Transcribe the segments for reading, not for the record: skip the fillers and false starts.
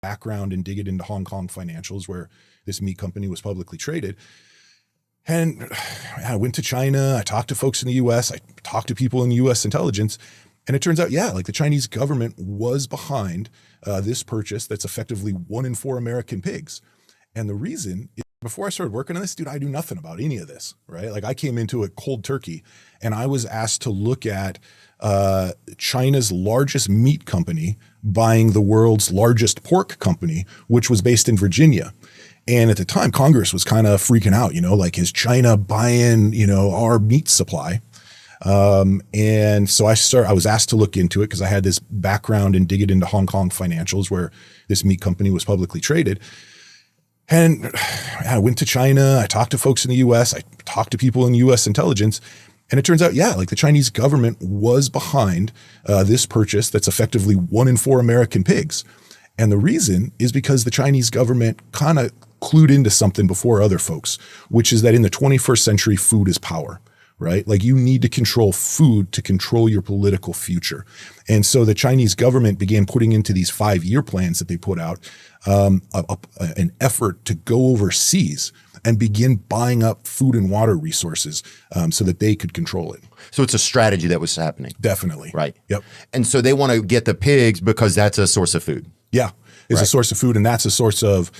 background and dig it into Hong Kong financials where this meat company was publicly traded. And I went to China, I talked to folks in the US, I talked to people in US intelligence, and it turns out, yeah, like the Chinese government was behind this purchase that's effectively 1 in 4 American pigs. And the reason is, before I started working on this, dude, I knew nothing about any of this, right? Like I came into it cold turkey, and I was asked to look at China's largest meat company buying the world's largest pork company, which was based in Virginia. And at the time, Congress was kind of freaking out, like, is China buying, our meat supply? And so I was asked to look into it because I had this background and dig it into Hong Kong financials where this meat company was publicly traded. And I went to China, I talked to folks in the US, I talked to people in US intelligence, and it turns out, yeah, like the Chinese government was behind this purchase that's effectively 1 in 4 American pigs. And the reason is because the Chinese government kind of clued into something before other folks, which is that in the 21st century, food is power, right? Like you need to control food to control your political future. And so the Chinese government began putting into these 5-year plans that they put out an effort to go overseas and begin buying up food and water resources so that they could control it. So it's a strategy that was happening. Definitely. Right. Yep. And so they want to get the pigs because that's a source of food. Yeah. It's a source of food, and that's a source of,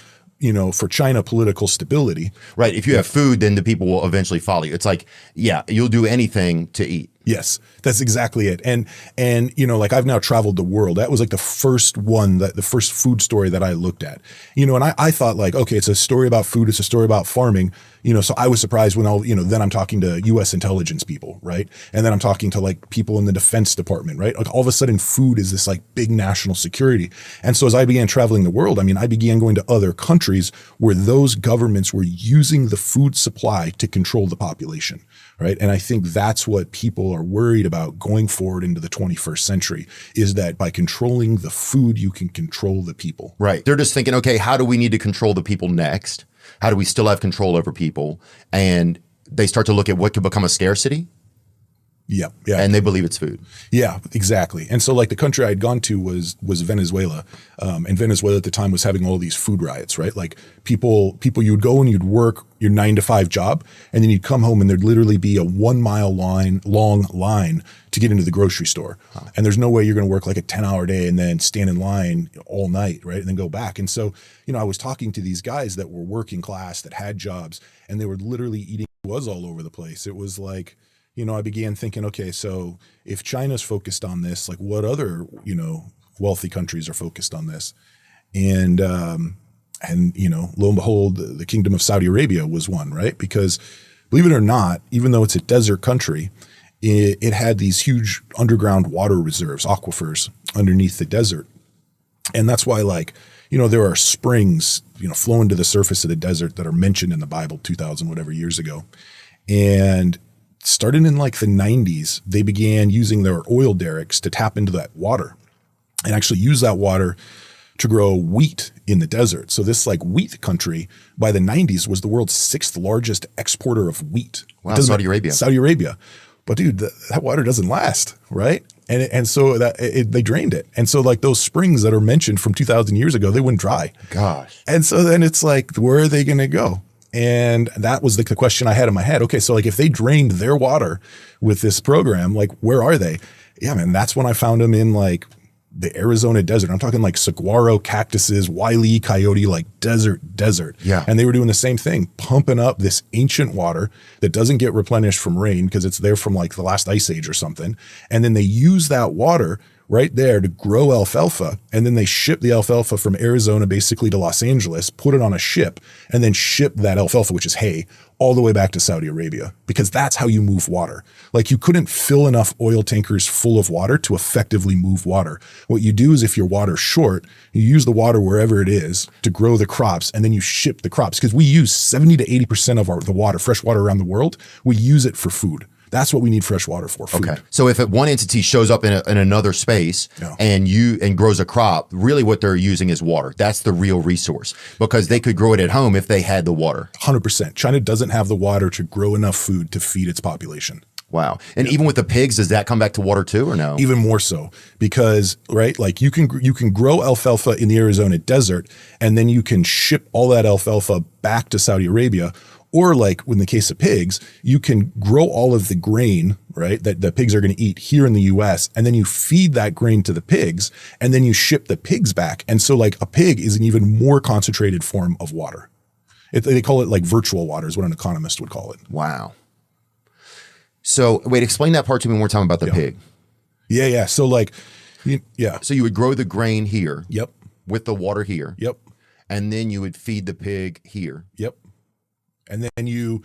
for China, political stability. Right. If you have food, then the people will eventually follow you. It's like, yeah, you'll do anything to eat. Yes, that's exactly it. And like I've now traveled the world. That was like the first the first food story that I looked at, and I thought like, okay, it's a story about food. It's a story about farming, so I was surprised when then I'm talking to US intelligence people, right? And then I'm talking to like people in the Defense Department, right? Like all of a sudden food is this like big national security. And so as I began traveling the world, I began going to other countries where those governments were using the food supply to control the population. Right. And I think that's what people are worried about going forward into the 21st century, is that by controlling the food, you can control the people. Right. They're just thinking, okay, how do we need to control the people next? How do we still have control over people? And they start to look at what could become a scarcity. Yeah. Yeah. And they believe it's food. Yeah, exactly. And so like the country I'd gone to was Venezuela. And Venezuela at the time was having all these food riots, right? Like people, you'd go and you'd work your 9-to-5 job, and then you'd come home and there'd literally be a 1-mile long line to get into the grocery store. Huh. And there's no way you're going to work like a 10-hour day and then stand in line all night, right? And then go back. And so, I was talking to these guys that were working class, that had jobs, and they were literally eating was all over the place. It was like, I began thinking, okay, so if China's focused on this, like what other, wealthy countries are focused on this? And lo and behold, the Kingdom of Saudi Arabia was one, right? Because believe it or not, even though it's a desert country, it had these huge underground water reserves, aquifers underneath the desert. And that's why there are springs, flowing to the surface of the desert that are mentioned in the Bible 2,000 whatever years ago. And starting in like the 90s, they began using their oil derricks to tap into that water and actually use that water to grow wheat in the desert. So this like wheat country by the 90s was the world's 6th largest exporter of wheat. Wow, Saudi Arabia. Saudi Arabia. But dude, that water doesn't last, right? And so they drained it. And so like those springs that are mentioned from 2,000 years ago, they went dry. Gosh. And so then it's like, where are they going to go? And that was like the question I had in my head. Okay, so like if they drained their water with this program, like where are they? Yeah, man, that's when I found them in like the Arizona desert. I'm talking like saguaro cactuses, Wile E. Coyote, like desert. Yeah. And they were doing the same thing, pumping up this ancient water that doesn't get replenished from rain because it's there from like the last ice age or something. And then they use that water right there to grow alfalfa. And then they ship the alfalfa from Arizona basically to Los Angeles, put it on a ship, and then ship that alfalfa, which is hay, all the way back to Saudi Arabia, because that's how you move water. Like you couldn't fill enough oil tankers full of water to effectively move water. What you do is if your water's short, you use the water wherever it is to grow the crops, and then you ship the crops, because we use 70 to 80% of the water, fresh water around the world, we use it for food. That's what we need fresh water for, food. Okay. So if one entity shows up in another space and grows a crop, really what they're using is water. That's the real resource, because they could grow it at home if they had the water. 100%. China doesn't have the water to grow enough food to feed its population. Wow. And even with the pigs, does that come back to water too, or no? Even more so, because right, like you can grow alfalfa in the Arizona desert, and then you can ship all that alfalfa back to Saudi Arabia. Or like in the case of pigs, you can grow all of the grain, right, that the pigs are going to eat here in the US, and then you feed that grain to the pigs, and then you ship the pigs back. And so like a pig is an even more concentrated form of water. They call it like virtual water is what an economist would call it. Wow. So wait, explain that part to me one more time about the pig. Yeah. So like, So you would grow the grain here. Yep. With the water here. Yep. And then you would feed the pig here. Yep. And then you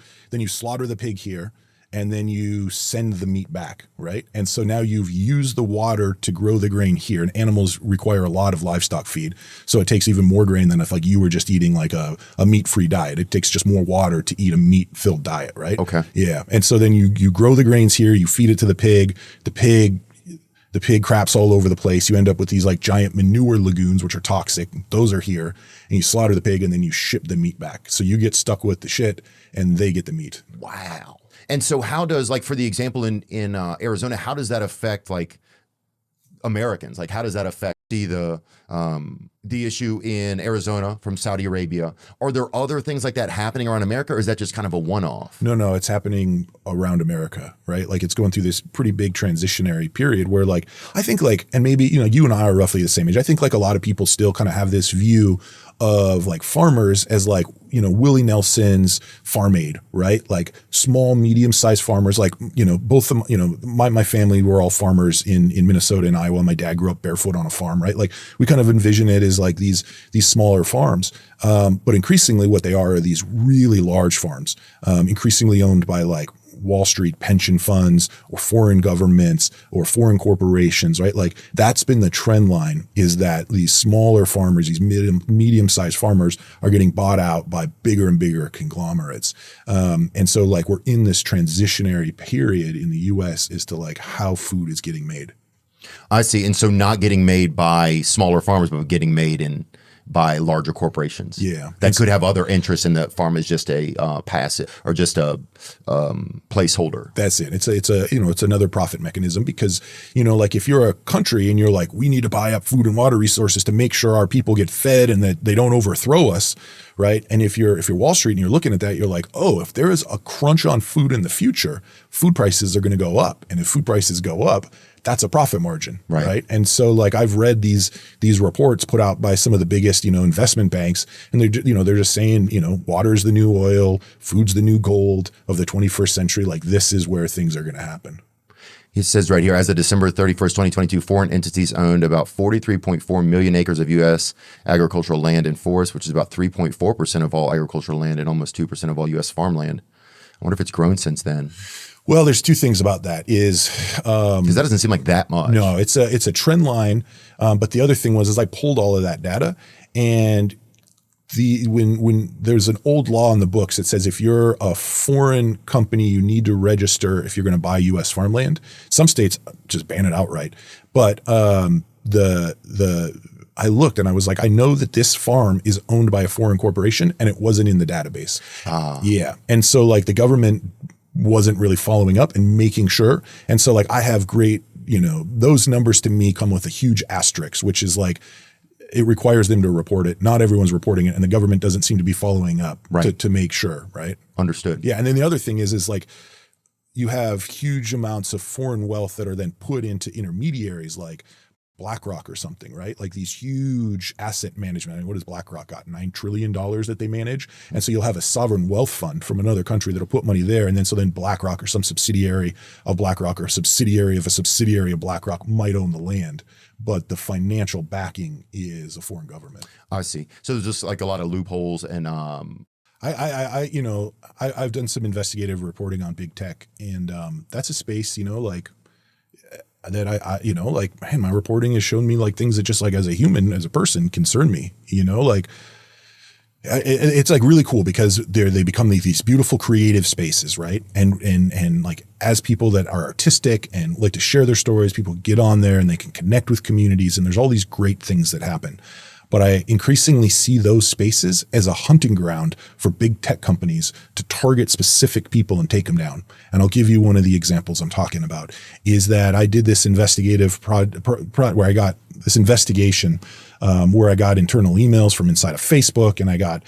slaughter the pig here, and then you send the meat back, right? And so now you've used the water to grow the grain here, and animals require a lot of livestock feed. So it takes even more grain than if like you were just eating like a meat-free diet. It takes just more water to eat a meat-filled diet, right? Okay. Yeah. And so then you grow the grains here, you feed it to the pig craps all over the place. You end up with these like giant manure lagoons, which are toxic. Those are here, and you slaughter the pig, and then you ship the meat back. So you get stuck with the shit, and they get the meat. Wow. And so how does, like, for the example in Arizona, how does that affect like Americans? Like, how does that affect the issue in Arizona from Saudi Arabia? Are there other things like that happening around America, or is that just kind of a one-off? No, it's happening around America, right? Like it's going through this pretty big transitionary period where like, I think like, and maybe, you and I are roughly the same age. I think like a lot of people still kind of have this view of like farmers as like, Willie Nelson's Farm Aid, right? Like small, medium-sized farmers, like, both of them, my family were all farmers in Minnesota and Iowa. My dad grew up barefoot on a farm, right? Like we kind of envision it as like these smaller farms. But increasingly what they are these really large farms, increasingly owned by like Wall Street pension funds or foreign governments or foreign corporations, right? Like that's been the trend line, is that these smaller farmers, these medium-sized farmers are getting bought out by bigger and bigger conglomerates. And so like we're in this transitionary period in the US as to like how food is getting made. I see. And so not getting made by smaller farmers, but getting made by larger corporations. Yeah. That could have other interests in the farm as just a passive or just a placeholder. That's it. It's another profit mechanism because, like if you're a country and you're like, we need to buy up food and water resources to make sure our people get fed and that they don't overthrow us. Right. And if you're Wall Street and you're looking at that, you're like, oh, if there is a crunch on food in the future, food prices are going to go up. And if food prices go up, that's a profit margin, right? And so like I've read these reports put out by some of the biggest, investment banks, and they're just saying, water's the new oil, food's the new gold of the 21st century. Like this is where things are going to happen. He says right here, as of December 31st, 2022, foreign entities owned about 43.4 million acres of U.S. agricultural land and forest, which is about 3.4% of all agricultural land and almost 2% of all U.S. farmland. I wonder if it's grown since then. Well, there's two things about that is because that doesn't seem like that much. No, it's a trend line. But the other thing was I pulled all of that data, and when there's an old law in the books that says if you're a foreign company, you need to register if you're going to buy U.S. farmland. Some states just ban it outright. But I looked and I was like, I know that this farm is owned by a foreign corporation, and it wasn't in the database. Yeah, and so like the government wasn't really following up and making sure. And so like I have great, those numbers to me come with a huge asterisk, which is like, it requires them to report it. Not everyone's reporting it, and the government doesn't seem to be following up to make sure, right? Understood. Yeah, and then the other thing is like you have huge amounts of foreign wealth that are then put into intermediaries like BlackRock or something, right? Like these huge asset management. I mean, what does BlackRock got? $9 trillion that they manage. And so you'll have a sovereign wealth fund from another country that'll put money there. And then BlackRock or some subsidiary of BlackRock or a subsidiary of BlackRock might own the land, but the financial backing is a foreign government. I see. So there's just like a lot of loopholes and I've done some investigative reporting on big tech, and that's a space, that man, my reporting has shown me like things that just like as a human, as a person concern me, it's like really cool because they become these beautiful creative spaces. Right. And like as people that are artistic and like to share their stories, people get on there and they can connect with communities, and there's all these great things that happen. but I increasingly see those spaces as a hunting ground for big tech companies to target specific people and take them down. And I'll give you one of the examples I'm talking about is that I did this investigative where I got this investigation where I got internal emails from inside of Facebook, and I got,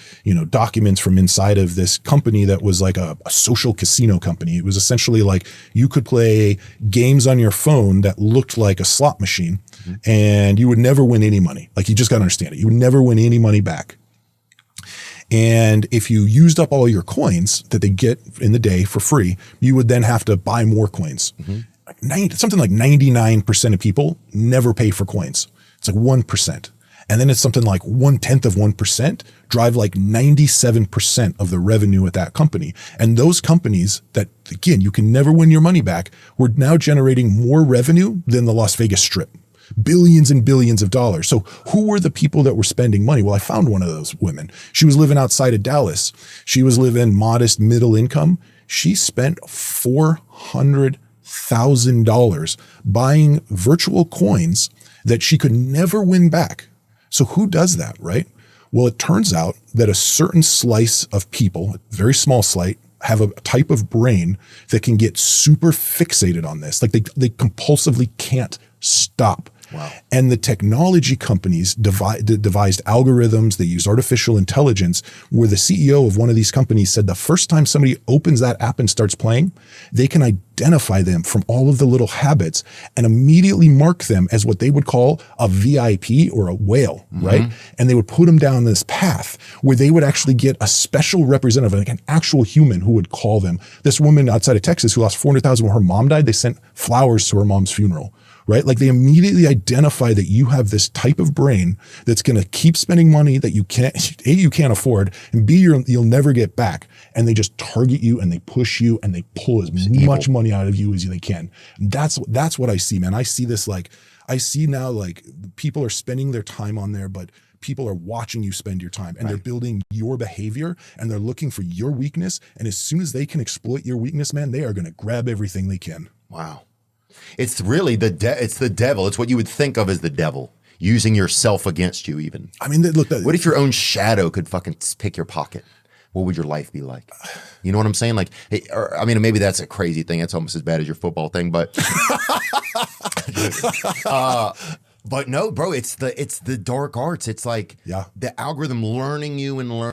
documents from inside of this company that was like a social casino company. It was essentially like you could play games on your phone that looked like a slot machine, and you would never win any money. Like, you just got to understand it. You would never win any money back. And if you used up all your coins that they get in the day for free, you would then have to buy more coins. Something like 99% of people never pay for coins. It's like 1%. And then it's something like 1/10 of 1% drive like 97% of the revenue at that company. And those companies that, again, you can never win your money back, were now generating more revenue than the Las Vegas Strip. Billions and billions of dollars. So who were the people that were spending money? Well, I found one of those women. She was living outside of Dallas. She was living modest middle income. She spent $400,000 buying virtual coins that she could never win back. So who does that, right? Well, it turns out that a certain slice of people, a very small slice, have a type of brain that can get super fixated on this. Like they compulsively can't stop. Wow. And the technology companies devised algorithms. They used artificial intelligence, where the CEO of one of these companies said the first time somebody opens that app and starts playing, they can identify them from all of the little habits and immediately mark them as what they would call a VIP or a whale, right? And they would put them down this path where they would actually get a special representative, like an actual human who would call them. This woman outside of Texas who lost $400,000 when her mom died, they sent flowers to her mom's funeral. Right? Like, they immediately identify that you have this type of brain that's going to keep spending money that you can't afford, and B, you'll never get back. And they just target you and they push you and they pull as much money out of you as they can. That's what I see, man. I see this, like, I see now, like, people are spending their time on there, but people are watching you spend your time, and they're building your behavior, and they're looking for your weakness. And as soon as they can exploit your weakness, man, they are going to grab everything they can. Wow. It's really it's the devil. It's what you would think of as the devil, using yourself against you even. I mean, look. What if your own shadow could fucking pick your pocket? What would your life be like? You know what I'm saying? Like, hey, maybe that's a crazy thing. It's almost as bad as your football thing, but but no, bro, it's the dark arts. It's like the algorithm learning you and learning